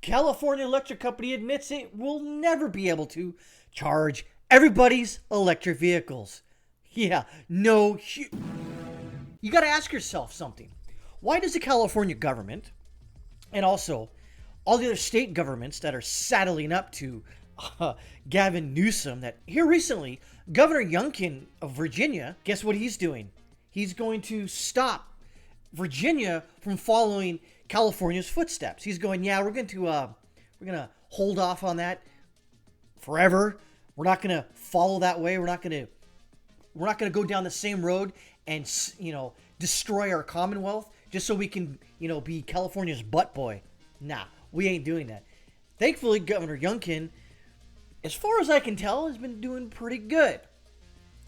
California Electric Company admits it will never be able to charge everybody's electric vehicles. Yeah, no. You got to ask yourself something. Why does the California government and also all the other state governments that are saddling up to Gavin Newsom, that here recently, Governor Youngkin of Virginia, guess what he's doing? He's going to stop Virginia from following California's footsteps. He's going, yeah, we're going to hold off on that forever. We're not going to follow that way. We're not going to go down the same road and, destroy our Commonwealth just so we can, be California's butt boy. Nah, we ain't doing that. Thankfully, Governor Youngkin, as far as I can tell, has been doing pretty good.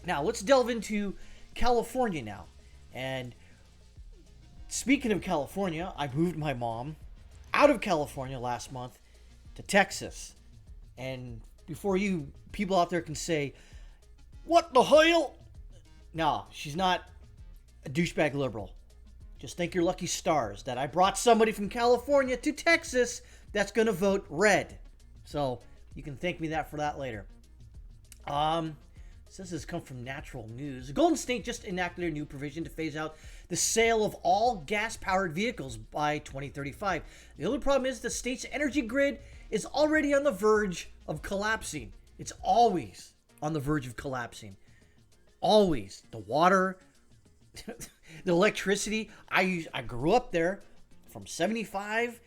Now, let's delve into California now. And speaking of California, I moved my mom out of California last month to Texas. And before you people out there can say, what the hell? No, she's not a douchebag liberal. Just thank your lucky stars that I brought somebody from California to Texas that's going to vote red. So you can thank me for that later. This has come from Natural News. Golden State just enacted a new provision to phase out the sale of all gas-powered vehicles by 2035. The only problem is the state's energy grid is already on the verge of collapsing. It's always on the verge of collapsing. Always. The water, the electricity. I grew up there from 75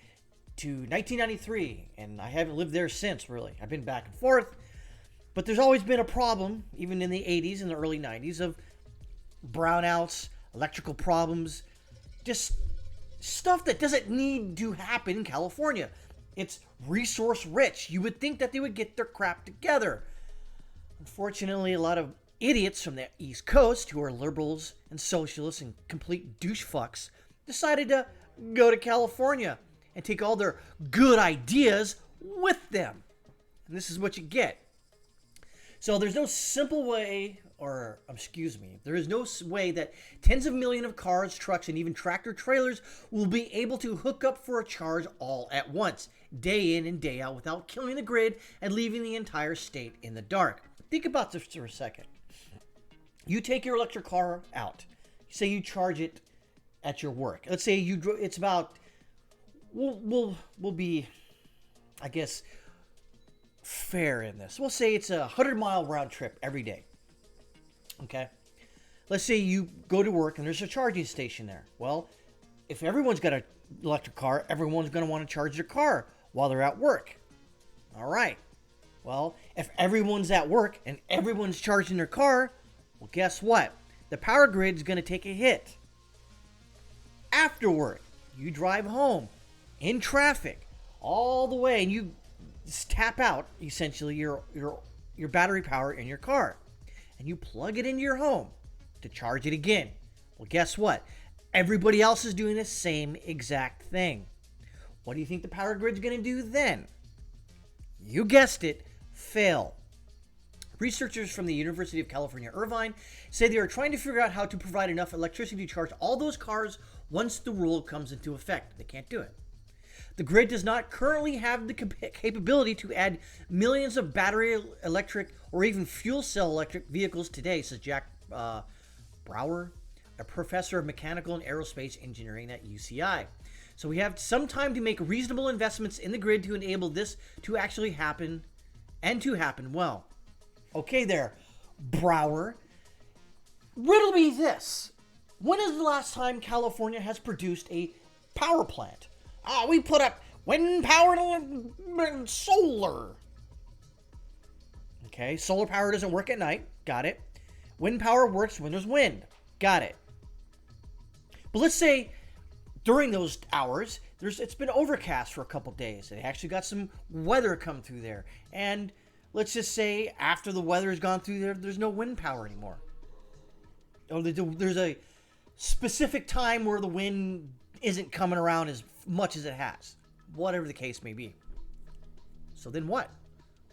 to 1993, and I haven't lived there since, really. I've been back and forth. But there's always been a problem, even in the 80s and the early 90s, of brownouts, electrical problems, just stuff that doesn't need to happen in California. It's resource rich. You would think that they would get their crap together. Unfortunately, a lot of idiots from the East Coast, who are liberals and socialists and complete douche fucks, decided to go to California and take all their good ideas with them. And this is what you get. So there's no simple way, there is no way that tens of millions of cars, trucks, and even tractor trailers will be able to hook up for a charge all at once, day in and day out, without killing the grid and leaving the entire state in the dark. Think about this for a second. You take your electric car out. Say you charge it at your work. Let's say it's about, we'll be, I guess, fair in this. We'll say it's a 100-mile round trip every day. Okay? Let's say you go to work and there's a charging station there. Well, if everyone's got an electric car, everyone's going to want to charge their car while they're at work. All right. Well, if everyone's at work and everyone's charging their car, well, guess what? The power grid's going to take a hit. Afterward, you drive home in traffic all the way, and you tap out essentially your battery power in your car, and you plug it into your home to charge it again. Well, guess what? Everybody else is doing the same exact thing. What do you think the power grid's going to do then? You guessed it, fail. Researchers from the University of California, Irvine, say they are trying to figure out how to provide enough electricity to charge all those cars once the rule comes into effect. They can't do it. The grid does not currently have the capability to add millions of battery electric or even fuel cell electric vehicles today, says Jack Brouwer, a professor of mechanical and aerospace engineering at UCI. So we have some time to make reasonable investments in the grid to enable this to actually happen and to happen well. Okay there, Brouwer. Riddle me this. When is the last time California has produced a power plant? We put up wind power and solar. Okay, solar power doesn't work at night. Got it. Wind power works when there's wind. Got it. But let's say during those hours, it's been overcast for a couple days. They actually got some weather come through there. And let's just say after the weather has gone through there, there's no wind power anymore. Or there's a specific time where the wind isn't coming around as much as it has. Whatever the case may be. So then what?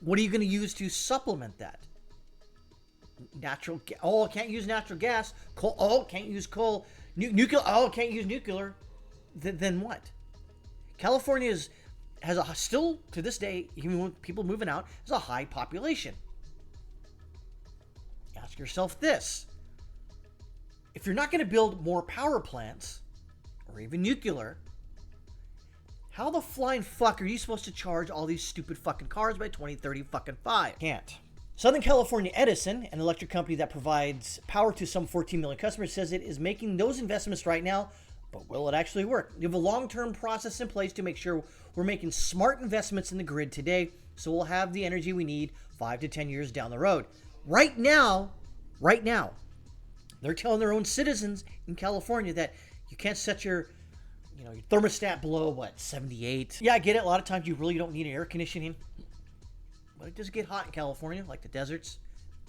What are you going to use to supplement that? Can't use natural gas. Coal. Can't use coal. Nuclear. Can't use nuclear. Then what? California's has a still to this day, even with people moving out, has a high population. Ask yourself this: if you're not going to build more power plants or even nuclear, how the flying fuck are you supposed to charge all these stupid fucking cars by 2035? Can't. Southern California Edison, an electric company that provides power to some 14 million customers, says it is making those investments right now, but will it actually work? You have a long-term process in place to make sure we're making smart investments in the grid today, so we'll have the energy we need 5 to 10 years down the road. Right now, they're telling their own citizens in California that you can't set your thermostat below, 78? Yeah, I get it. A lot of times you really don't need air conditioning. But it does get hot in California, like the deserts,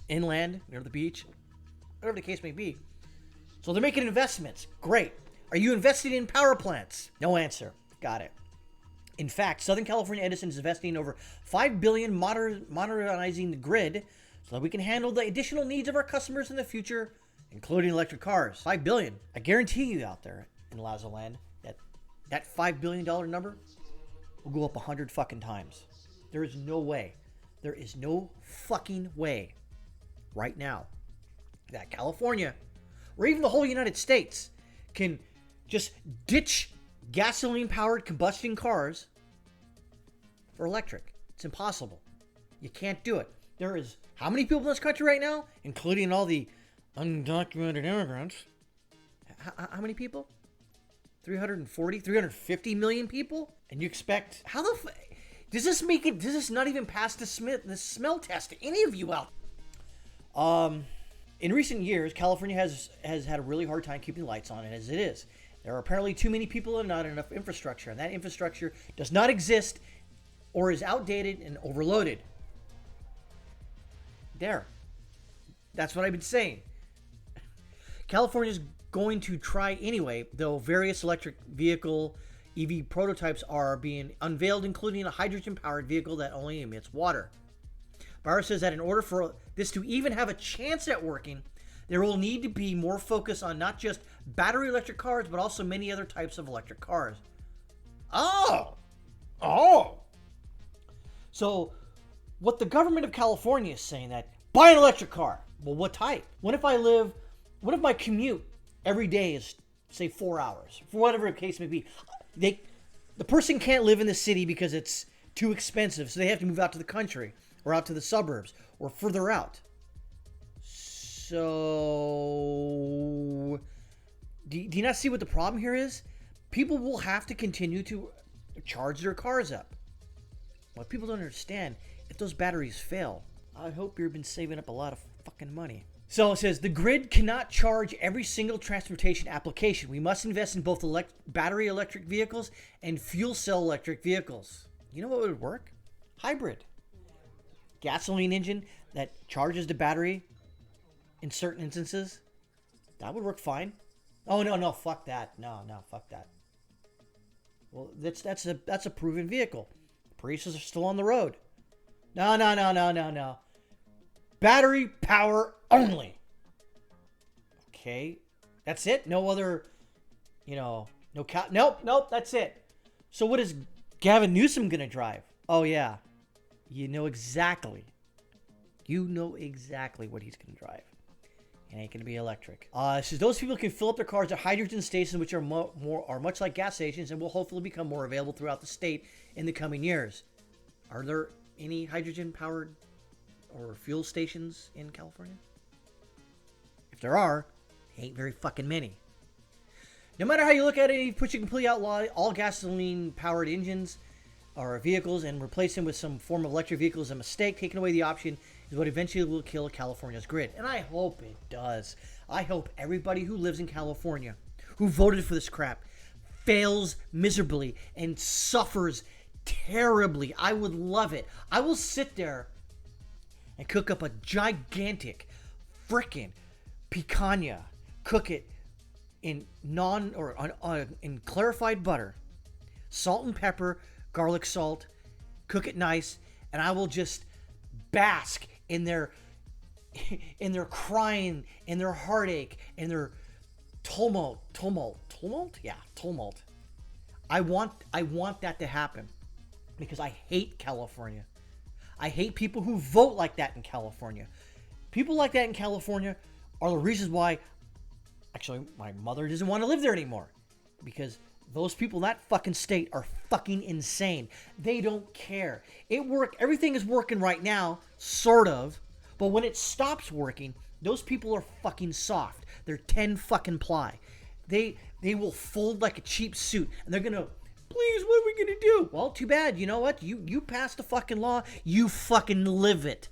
inland, near the beach, whatever the case may be. So they're making investments. Great. Are you investing in power plants? No answer. Got it. In fact, Southern California Edison is investing over $5 billion modernizing the grid so that we can handle the additional needs of our customers in the future, including electric cars. $5 billion. I guarantee you out there in Lazoland that $5 billion number will go up 100 fucking times. There is no way. There is no fucking way right now that California or even the whole United States can just ditch gasoline-powered combustion cars for electric. It's impossible. You can't do it. There is how many people in this country right now, including all the undocumented immigrants? How many people? 340, 350 million people? And you expect, does this make it, does this not even pass the smell test to any of you out? In recent years, California has had a really hard time keeping lights on, as it is. There are apparently too many people and not enough infrastructure, and that infrastructure does not exist or is outdated and overloaded. That's what I've been saying. California's going to try anyway, though various electric vehicle EV prototypes are being unveiled, including a hydrogen-powered vehicle that only emits water. Bauer says that in order for this to even have a chance at working, there will need to be more focus on not just battery electric cars, but also many other types of electric cars. Oh! So, what the government of California is saying that, buy an electric car. Well, what type? What if my commute every day is, say, 4 hours? For whatever the case may be. The person can't live in the city because it's too expensive, so they have to move out to the country or out to the suburbs or further out. So, do you not see what the problem here is? People will have to continue to charge their cars up. What people don't understand, if those batteries fail, I hope you've been saving up a lot of fucking money. So it says, the grid cannot charge every single transportation application. We must invest in both battery electric vehicles and fuel cell electric vehicles. You know what would work? Hybrid. Gasoline engine that charges the battery in certain instances. That would work fine. Oh, no, fuck that. No, fuck that. Well, that's a proven vehicle. Priuses are still on the road. No. Battery power only. Okay. That's it? No other, nope, that's it. So what is Gavin Newsom going to drive? Oh, yeah. You know exactly what he's going to drive. It ain't going to be electric. So those people can fill up their cars at hydrogen stations, which are much like gas stations and will hopefully become more available throughout the state in the coming years. Are there any hydrogen-powered or fuel stations in California? If there are, ain't very fucking many. No matter how you look at it, if you push a complete outlaw all gasoline-powered engines or vehicles and replace them with some form of electric vehicle is a mistake. Taking away the option is what eventually will kill California's grid. And I hope it does. I hope everybody who lives in California, who voted for this crap, fails miserably and suffers terribly. I would love it. I will sit there and cook up a gigantic frickin' picanha. Cook it in in clarified butter, salt and pepper, garlic salt. Cook it nice, and I will just bask in their crying, in their heartache, in their tumult. Yeah, tumult. I want that to happen. because I hate California. I hate people who vote like that in California. People like that in California are the reasons why, actually, my mother doesn't want to live there anymore. Because those people in that fucking state are fucking insane. They don't care. Everything is working right now, sort of. But when it stops working, those people are fucking soft. They're 10 fucking ply. They will fold like a cheap suit. And they're gonna, please, what are we gonna do? Well, too bad. You know what? You passed the fucking law. You fucking live it.